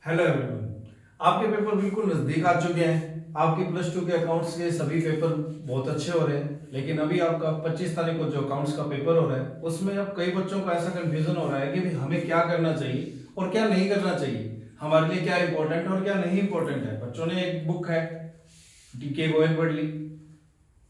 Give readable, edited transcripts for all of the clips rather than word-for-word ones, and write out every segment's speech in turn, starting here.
Hello everyone. आपके paper बिल्कुल नज़दीक आ चुके हैं। आपके प्लस टू के अकाउंट्स के सभी पेपर बहुत अच्छे हो रहे हैं, लेकिन अभी आपका 25 तारीख को जो अकाउंट्स का पेपर हो रहा है उसमें अब कई बच्चों को ऐसा कंफ्यूजन हो रहा है कि भाई हमें क्या करना चाहिए और क्या नहीं करना चाहिए, हमारे लिए क्या इंपॉर्टेंट है और क्या नहीं इंपॉर्टेंट है। बच्चों ने एक बुक है डी.के. गोयल पढ़ ली,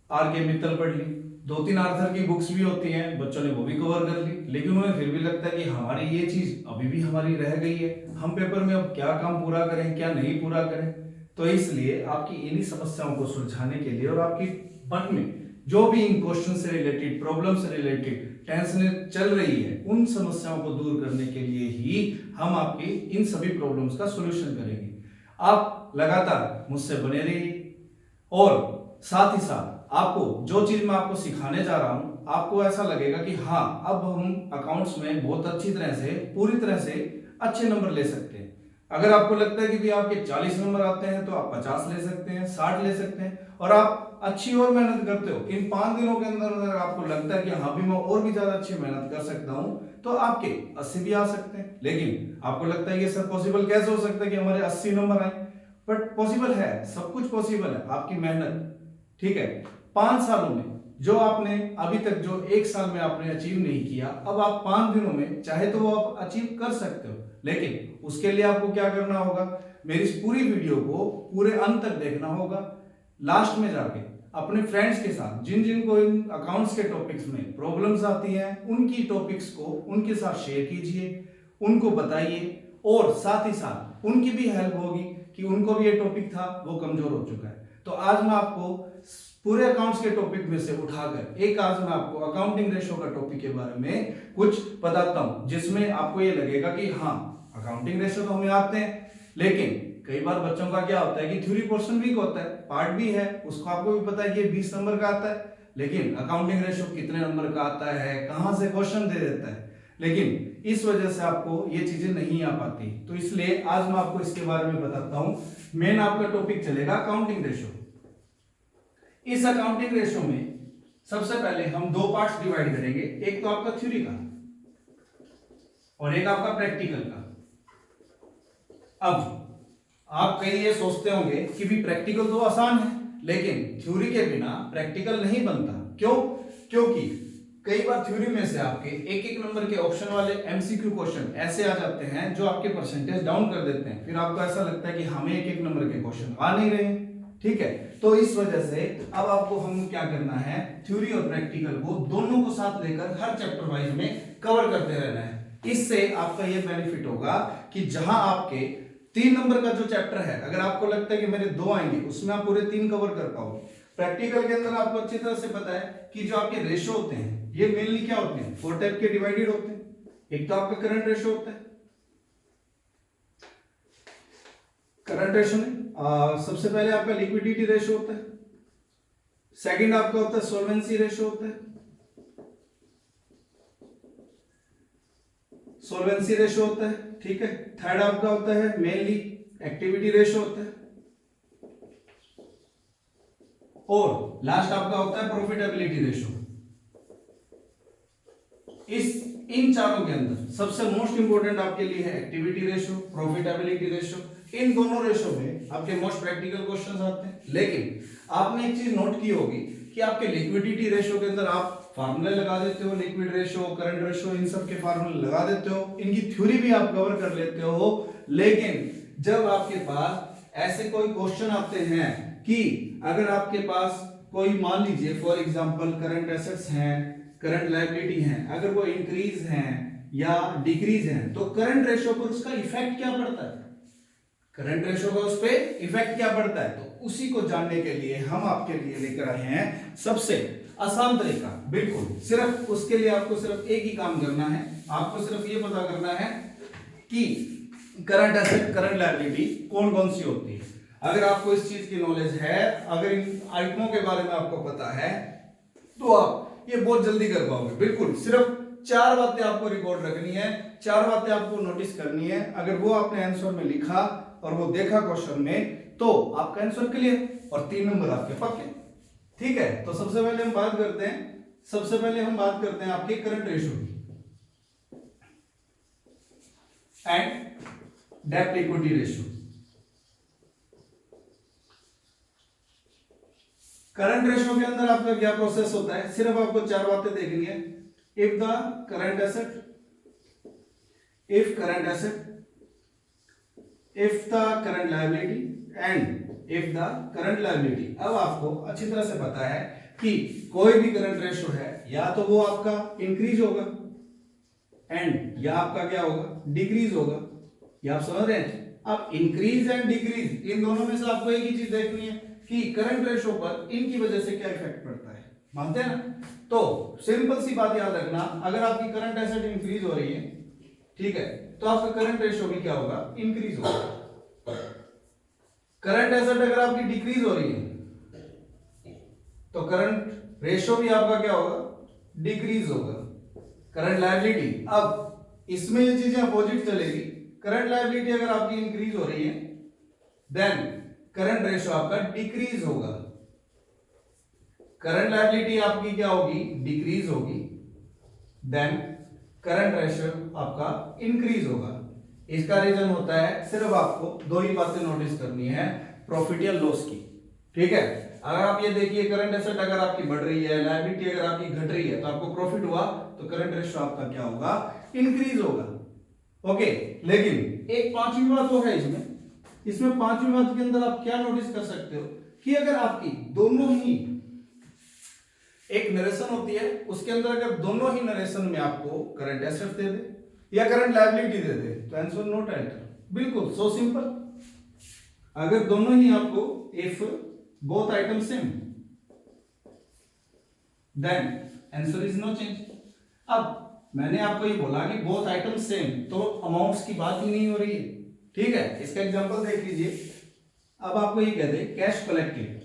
आर.के. मित्तल पढ़ ली, दो तीन आर्थर की बुक्स भी होती हैं, बच्चों ने वो भी कवर कर ली, लेकिन उन्हें फिर भी लगता है कि हमारी ये चीज अभी भी हमारी रह गई है, हम पेपर में अब क्या काम पूरा करें क्या नहीं पूरा करें। तो इसलिए आपकी इन्हीं समस्याओं को सुलझाने के लिए और आपकी मन में जो भी इन क्वेश्चन से रिलेटेड, प्रॉब्लम से रिलेटेड टेंशन चल रही है, उन समस्याओं को दूर करने के लिए ही हम आपकी इन सभी प्रॉब्लम्स का सोल्यूशन करेंगे। आप लगातार मुझसे बने रहिए और साथ ही साथ आपको जो चीज मैं आपको सिखाने जा रहा हूं, आपको ऐसा लगेगा कि हाँ अब हम अकाउंट्स में बहुत अच्छी तरह से, पूरी तरह से अच्छे नंबर ले सकते हैं। अगर आपको लगता है कि भी आपके 40 नंबर आते हैं तो आप 50 ले सकते हैं, 60 ले सकते हैं, और आप अच्छी और मेहनत करते हो, इन 5 दिनों के अंदर अगर आपको लगता है कि हाँ भी मैं और भी ज्यादा अच्छी मेहनत कर सकता हूं, तो आपके 80 भी आ सकते हैं। लेकिन आपको लगता है कि सर पॉसिबल कैसे हो सकता है कि हमारे 80 नंबर आए, बट पॉसिबल है, सब कुछ पॉसिबल है, आपकी मेहनत। ठीक है, 5 सालों में जो आपने अभी तक जो 1 साल में आपने अचीव नहीं किया, अब आप 5 दिनों में चाहे तो वो आप अचीव कर सकते हो। लेकिन उसके लिए आपको क्या करना होगा, मेरी इस पूरी वीडियो को पूरे अंत तक देखना होगा। लास्ट में जाके अपने फ्रेंड्स के साथ, जिन जिन को इन अकाउंट्स के टॉपिक्स में प्रॉब्लम्स आती हैं, उनकी टॉपिक्स को उनके साथ शेयर कीजिए, उनको बताइए, और साथ ही साथ उनकी भी हेल्प होगी कि उनको भी ये टॉपिक था वो कमजोर हो चुका है। तो आज मैं आपको पूरे अकाउंट्स के टॉपिक में से उठाकर एक आज मैं आपको अकाउंटिंग रेशो का टॉपिक के बारे में कुछ बताता हूं, जिसमें आपको ये लगेगा कि हाँ अकाउंटिंग रेशो तो हमें आते हैं, लेकिन कई बार बच्चों का क्या होता है कि थ्योरी पोर्शन वीक होता है, पार्ट भी है, उसको आपको भी पता है कि 20 नंबर का आता है, लेकिन अकाउंटिंग रेशो कितने नंबर का आता है, कहां से क्वेश्चन दे देता है, लेकिन इस वजह से आपको ये चीजें नहीं आ पाती। तो इसलिए आज मैं आपको इसके बारे में बताता हूं। मेन आपका टॉपिक चलेगा अकाउंटिंग रेशो। इस अकाउंटिंग रेशो में सबसे पहले हम दो पार्ट्स डिवाइड करेंगे, एक तो आपका थ्योरी का और एक आपका प्रैक्टिकल का। अब आप कहीं ये सोचते होंगे कि भी प्रैक्टिकल तो आसान है, लेकिन थ्योरी के बिना प्रैक्टिकल नहीं बनता। क्यों? क्योंकि कई बार थ्योरी में से आपके एक एक नंबर के ऑप्शन वाले एमसीक्यू क्वेश्चन ऐसे आ जाते हैं जो आपके परसेंटेज डाउन कर देते हैं, फिर आपको ऐसा लगता है कि हमें एक एक नंबर के क्वेश्चन आ नहीं रहे। ठीक है, तो इस वजह से अब आपको हम क्या करना है, थ्योरी और प्रैक्टिकल को दोनों को साथ लेकर हर चैप्टर वाइज में कवर करते रहना है। इससे आपका यह बेनिफिट होगा कि जहां आपके 3 नंबर का जो चैप्टर है, अगर आपको लगता है कि मेरे 2 आएंगे, उसमें आप पूरे 3 कवर कर पाओगे। प्रैक्टिकल के अंदर आपको अच्छी तरह से पता है कि जो आपके रेशो होते हैं ये मेनली क्या होते हैं, 4 टाइप के डिवाइडेड होते हैं। एक तो आपका करंट रेशो होता है, करंट रेशो में सबसे पहले आपका लिक्विडिटी रेशो होता है, सेकंड आपका होता है सोल्वेंसी रेशो होता है, सोल्वेंसी रेशो होता है। ठीक है, थर्ड आपका होता है मेनली एक्टिविटी रेशो होता है, और लास्ट आपका होता है प्रॉफिटेबिलिटी रेशो। इन चारों के अंदर सबसे मोस्ट इंपोर्टेंट आपके लिए है एक्टिविटी रेशो, प्रॉफिटेबिलिटी रेशो। इन दोनों रेशो में आपके मोस्ट प्रैक्टिकल क्वेश्चंस आते हैं, लेकिन आपने एक चीज नोट की होगी कि आपके लिक्विडिटी रेशो के अंदर आप फार्मूले लगा देते हो, लिक्विड रेशो, करंट रेशो, इन सब के फार्मूले लगा देते हो, इनकी थ्योरी भी आप कवर कर लेते हो, लेकिन जब आपके पास ऐसे कोई क्वेश्चन आते हैं कि अगर आपके पास कोई, मान लीजिए फॉर एग्जांपल करंट एसेट्स हैं, करंट लायबिलिटी हैं, अगर वो इंक्रीज हैं या डिक्रीज हैं, तो करंट रेशो पर उसका इफेक्ट क्या पड़ता है, करंट रेशो का उस पे इफेक्ट क्या पड़ता है, तो उसी को जानने के लिए हम आपके लिए लेकर आए हैं सबसे आसान तरीका। बिल्कुल सिर्फ उसके लिए आपको सिर्फ एक ही काम करना है, आपको सिर्फ ये पता करना है कि करंट एसेट, करंट लायबिलिटी कौन कौन सी होती है। अगर आपको इस चीज की नॉलेज है, अगर इन आइटमों के बारे में आपको पता है, तो आप ये बहुत जल्दी कर पाओगे। बिल्कुल सिर्फ 4 बातें आपको रिकॉर्ड रखनी है, 4 बातें आपको नोटिस करनी है। अगर वो आपने आंसर में लिखा और वो देखा क्वेश्चन में, तो आपका आंसर क्लियर और 3 नंबर आपके पक्के। ठीक है, तो सबसे पहले हम बात करते हैं आपके करंट रेशो की। एंड डेब्ट इक्विटी रेशियो। करंट रेशियो के अंदर आपका क्या प्रोसेस होता है, सिर्फ आपको चार बातें देखनी है। If the current asset, if current asset, if the current liability and if the current liability. अब आपको अच्छी तरह से पता है कि कोई भी करंट रेशियो है या तो वो आपका इंक्रीज होगा एंड या आपका क्या होगा, डिक्रीज होगा। ये आप समझ रहे हैं। अब इंक्रीज एंड डिक्रीज इन दोनों में से आपको एक ही चीज देखनी है कि करंट रेशियो पर इनकी वजह से क्या इफेक्ट पड़ता है, मानते हैं ना। तो सिंपल सी बात याद रखना, अगर आपकी करंट एसेट इंक्रीज हो रही है, ठीक है, तो आपका करंट रेशियो भी क्या होगा, इंक्रीज होगा। करंट एसेट अगर आपकी डिक्रीज हो रही है तो करंट रेशियो भी आपका क्या होगा, डिक्रीज होगा। करंट लायबिलिटी, अब इसमें ये चीजें अपोजिट चलेगी। करंट लायबिलिटी अगर आपकी इंक्रीज हो रही है देन करंट रेशियो आपका डिक्रीज होगा। करंट लायबिलिटी आपकी क्या होगी, डिक्रीज होगी, देन करंट रेशियो आपका इंक्रीज होगा। इसका रीजन होता है, सिर्फ आपको दो ही बातें नोटिस करनी है, प्रॉफिट या लॉस की, ठीक है। अगर आप ये देखिए करंट एसेट अगर आपकी बढ़ रही है, लायबिलिटी अगर आपकी घट रही है, तो आपको प्रॉफिट हुआ तो करंट रेशियो आपका क्या होगा, इंक्रीज होगा। ओके, लेकिन एक पांचवी बात तो है इसमें पांचवी बात के अंदर आप क्या नोटिस कर सकते हो कि अगर आपकी दोनों ही, एक नरेशन होती है उसके अंदर अगर दोनों ही नरेशन में आपको करंट एसेट दे दे या करंट लायबिलिटी दे दे तो आंसर नॉट एंटर, बिल्कुल सो सिंपल। अगर दोनों ही आपको, if both item same then answer is no change. अब मैंने आपको ये बोला कि बोथ आइटम सेम, तो अमाउंट्स की बात ही नहीं हो रही है, ठीक है। इसका एग्जांपल देख लीजिए। अब आपको ये कहते हैं cash collected,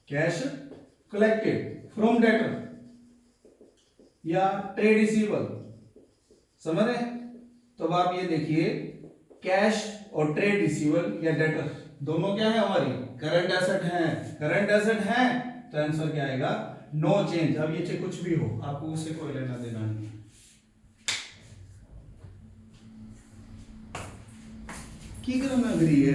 cash collected from debtor या ट्रेड रिसीवेबल, समझ रहे हैं। तो अब आप ये देखिए कैश और ट्रेड रिसीवेबल या डेटर दोनों क्या है, हमारी करंट एसेट है। करंट एसेट है तो आंसर क्या आएगा, नो चेंज। अब ये चाहे कुछ भी हो, आपको उससे कोई लेना देना नहीं। की क्रम अग्री है।